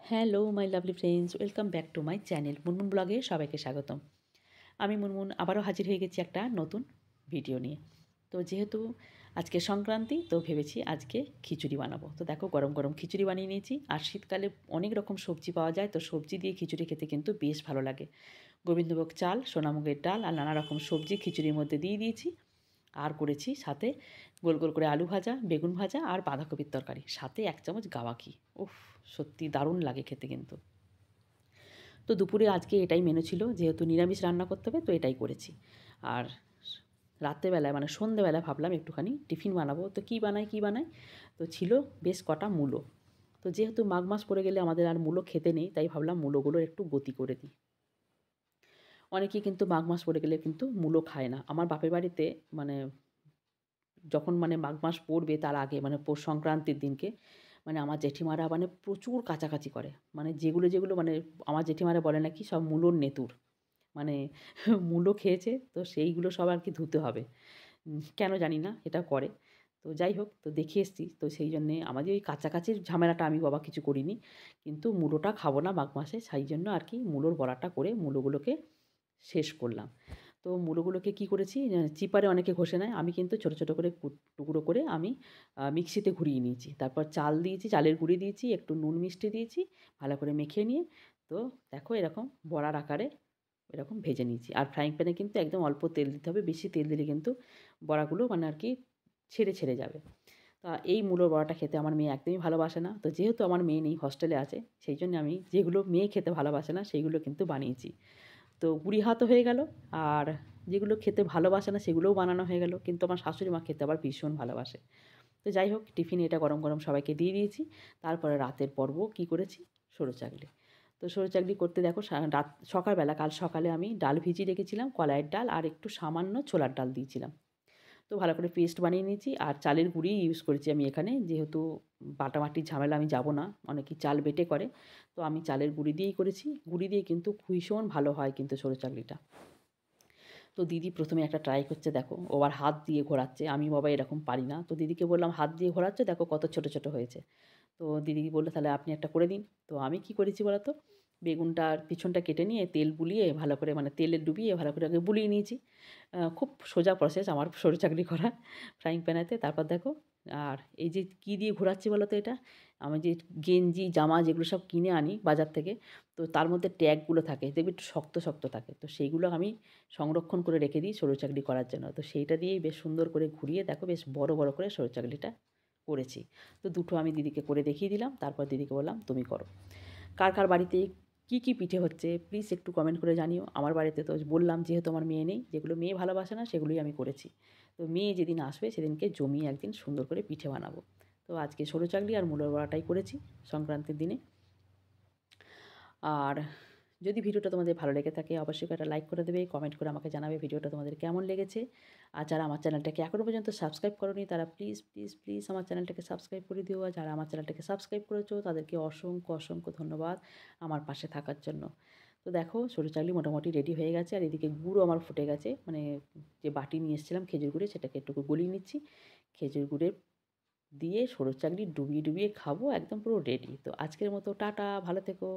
Hello my lovely friends, welcome back to my channel Munmun ব্লগে সবাইকে স্বাগতম। আমি মুনমুন আবারও হাজির হয়ে গেছি একটা নতুন ভিডিও নিয়ে। তো যেহেতু আজকে সংক্রান্তি, তো ভেবেছি আজকে খিচুড়ি বানাবো। তো দেখো, গরম গরম খিচুড়ি বানিয়ে নিয়েছি। আর শীতকালে অনেক রকম সবজি পাওয়া যায়, তো সবজি দিয়ে খিচুড়ি খেতে কিন্তু বেশ ভালো লাগে। গোবিন্দভোগ চাল, সোনামুগের ডাল আর নানা রকম সবজি খিচুড়ির মধ্যে দিয়ে দিয়েছি। আর করেছি সাথে গোল গোল করে আলু ভাজা, বেগুন ভাজা আর বাঁধাকপির তরকারি, সাথে 1 চামচ গাওয়া ঘি। উফ, সত্যি দারুণ লাগে খেতে কিন্তু। তো দুপুরে আজকে এটাই মেনু ছিল, যেহেতু নিরামিষ রান্না করতে হবে তো এটাই করেছি। আর রাত্রেবেলায় মানে সন্ধেবেলায় ভাবলাম একটুখানি টিফিন বানাবো, তো কী বানাই, তো ছিল বেশ কটা মূলো। তো যেহেতু মাঘ মাস পড়ে গেলে আমাদের আর মূলো খেতে নেই, তাই ভাবলাম মূলোগুলোর একটু বতি করে দিই। অনেকেই কিন্তু মাঘ মাস পড়ে গেলে কিন্তু মূলো খায় না। আমার বাপের বাড়িতে মানে যখন মানে মাঘ মাস পড়বে তার আগে মানে পৌষ সংক্রান্তির দিনকে মানে আমার জেঠিমারা মানে প্রচুর কাচাকাচি করে। মানে যেগুলো মানে আমার জেঠিমারা বলে নাকি সব মূলোর নেতুর। মানে মূলো খেয়েছে তো সেইগুলো সব আর কি ধুতে হবে। কেন জানি না এটা করে। তো যাই হোক, তো দেখে এসেছি। তো সেই জন্যে আমাদের ওই কাচাকাচির ঝামেলাটা আমি বাবা কিছু করিনি। কিন্তু মূলোটা খাবো না মাঘ মাসে, সেই জন্য আর কি মূলোর বড়াটা করে মূলোগুলোকে শেষ করলাম। তো মূলোগুলোকে কী করেছি, চিপারে অনেকে ঘষে নেয়। আমি কিন্তু ছোটো, ছোটো করে টুকরো করে আমি মিক্সিতে ঘুরিয়ে নিয়েছি। তারপর চাল দিয়েছি, চালের গুঁড়ি দিয়েছি, একটু নুন মিষ্টি দিয়েছি, ভালো করে মেখে নিয়ে তো দেখো এরকম বড়ার আকারে এরকম ভেজে নিয়েছি। আর ফ্রাইং প্যানে কিন্তু একদম অল্প তেল দিতে হবে, বেশি তেল দিলে কিন্তু বড়াগুলো মানে আর কি ছেড়ে যাবে। তা এই মূলোর বড়াটা খেতে আমার মেয়ে একদমই ভালোবাসে না। তো যেহেতু আমার মেয়ে নেই, হস্টেলে আছে, সেই জন্য আমি যেগুলো মেয়ে খেতে ভালোবাসে না সেইগুলো কিন্তু বানিয়েছি। তো গুঁড়ি হাতও হয়ে গেল। আর যেগুলো খেতে ভালোবাসে না সেগুলোও বানানো হয়ে গেল। কিন্তু আমার শাশুড়ি মা খেতে আবার ভীষণ ভালোবাসে। তো যাই হোক, টিফিনে এটা গরম গরম সবাইকে দিয়ে দিয়েছি। তারপরে রাতের পর্ব কী করেছি, সরু চাকলি। তো সরু চাকলি করতে দেখো সকালবেলা কাল সকালে আমি ডাল ভিজিয়ে রেখেছিলাম, কলাইয়ের ডাল আর একটু সামান্য ছোলার ডাল দিয়েছিলাম। তো ভালো করে পেস্ট বানিয়ে নিয়েছি। আর চালের গুঁড়ি ইউজ করেছি আমি এখানে, যেহেতু বাটাবাটির ঝামেলা আমি যাব না, অনেকেই চাল বেটে করে। তো আমি চালের গুঁড়ি দিয়েই করেছি। গুঁড়ি দিয়ে কিন্তু ভীষণ ভালো হয় কিন্তু সরু চাকলিটা। তো দিদি প্রথমে একটা ট্রাই করছে, দেখো ও আবার হাত দিয়ে ঘোরাচ্ছে। আমি বাবা এরকম পারি না। তো দিদিকে বললাম হাত দিয়ে ঘোরাচ্ছে, দেখো কত ছোট ছোট হয়েছে। তো দিদি বলল তাহলে আপনি একটা করে দিন। তো আমি কি করেছি বলো তো, বেগুনটার পিছনটা কেটে নিয়ে তেল বুলিয়ে ভালো করে মানে তেলে ডুবিয়ে ভালো করে আগে বুলিয়ে নিয়েছি। খুব সোজা প্রসেস আমার সরু চাকরি করা ফ্রাইং প্যানেতে। তারপর দেখো, আর এই যে কী দিয়ে ঘোরাচ্ছি বলো তো এটা, আমি যে গেঞ্জি জামা যেগুলো সব কিনে আনি বাজার থেকে, তো তার মধ্যে ট্যাগগুলো থাকে দেখবি একটু শক্ত শক্ত থাকে, তো সেইগুলো আমি সংরক্ষণ করে রেখে দিই সরু চাকলি করার জন্য। তো সেইটা দিয়েই বেশ সুন্দর করে ঘুরিয়ে দেখো বেশ বড় বড় করে সরু চাকলিটা করেছি। তো দুটো আমি দিদিকে করে দেখিয়ে দিলাম। তারপর দিদিকে বললাম তুমি করো। কার বাড়িতে কী পিঠে হচ্ছে প্লিজ একটু কমেন্ট করে জানিও। আমার বাড়িতে তো বললাম যেহেতু আমার মেয়ে নেই, যেগুলো মেয়ে ভালোবাসে না সেগুলোই আমি করেছি। তো মেয়ে যেদিন আসবে সেদিনকে জমিয়ে একদিন সুন্দর করে পিঠে বানাবো। তো আজকে সরু চাকলি আর মুলোর বড়াটাই করেছি সংক্রান্তির দিনে। আর যদি ভিডিওটা তোমাদের ভালো লেগে থাকে অবশ্যই একটা লাইক করে দেবে, কমেন্ট করে আমাকে জানাবে ভিডিওটা তোমাদের কেমন লেগেছে। আর যারা আমার চ্যানেলটাকে এখনও পর্যন্ত সাবস্ক্রাইব করোনি তারা প্লিজ প্লিজ প্লিজ আমার চ্যানেলটাকে সাবস্ক্রাইব করে দিও। আর যারা আমার চ্যানেলটাকে সাবস্ক্রাইব করেছো তাদেরকে অসংখ্য অসংখ্য ধন্যবাদ আমার পাশে থাকার জন্য। তো দেখো সরু চাকলি মোটামুটি রেডি হয়ে গেছে। আর এদিকে গুড়ও আমার ফুটে গেছে, মানে যে বাটি নিয়ে এসেছিলাম খেজুর গুড়ে সেটাকে একটু গলিয়ে নিচ্ছি। খেজুর গুড়ে দিয়ে সরু চাকলি ডুবিয়ে ডুবিয়ে খাবো, একদম পুরো রেডি। তো আজকের মতো টাটা, ভালো থেকো।